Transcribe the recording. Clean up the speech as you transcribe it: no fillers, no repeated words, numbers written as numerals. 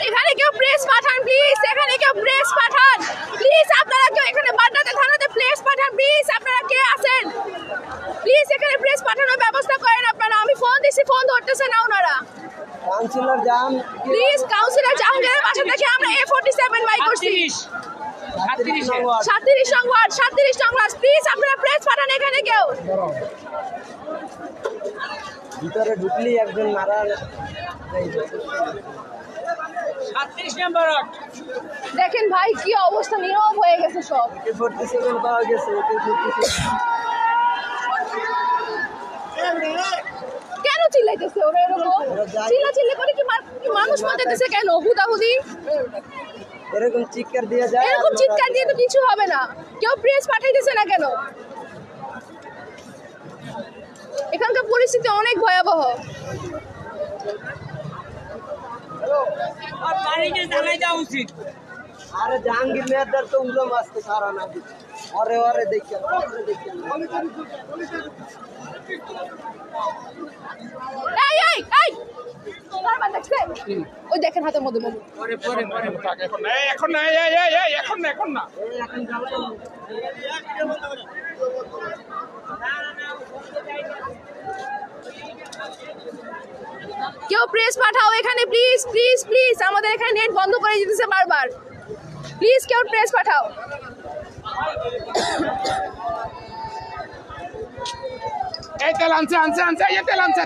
এখানে কেউ press Pathaan please, এখানে কেউ প্রেস পাঠান প্লিজ, আপনারা কেউ এখানে বাড্ডাতে থানাতে প্রেস পাঠান প্লিজ, আপনারা কে আছেন প্লিজ এখানে প্রেস পাঠানোর ব্যবস্থা করেন আপনারা। আমি ফোন দিছি, ফোন ধরতেছে না ওনারা। কাউন্সিলর জান প্লিজ, কাউন্সিলর জাহাঙ্গীরের বাসা থেকে আমরা A47 বাই করছি। 37 সংবাদ, 37 সংবাদ, প্লিজ আপনারা প্রেস পাঠান এখানে কেউ। ভিতরে ঢুকলি একজন মারা। 37 নম্বর দেখেন ভাই কি অবস্থা, নীরব হয়ে গেছে সব। AK47 পাওয়া গেছে। কেন চিল্লাইতেছে ওরা এরকম? চিল্লাচিল্লি করে কি মানুষ মারতেছে কেন হুদাহুদি? এরকম চিৎকার দিয়ে যায়, এরকম চিৎকার দিয়ে তো কিছু হবে না। কেউ প্রেস পাঠাইতেছে না কেন? এখানকার পরিস্থিতি অনেক ভয়াবহ। আর পানিতে জানাই দেওয়া উচিত। আরে জাহাঙ্গীর মেয়ারদার তো উলো মাছকে সারা না দিচ্ছে। ওরে ওরে দেখি এই এই এই কারবার দেখছে? ওই দেখেন হাতের মধ্যে মধ্যে। পরে পরে পরে এখন না এখন না এখন না কেউ প্রেস পাঠাও এখানে প্লিজ প্লিজ প্লিজ, আমাদের এখানে নেট বন্ধ করে দিতেছে বারবার। প্লিজ কেউ প্রেস পাঠাও। এই তেল আনছে এই তেল আনছে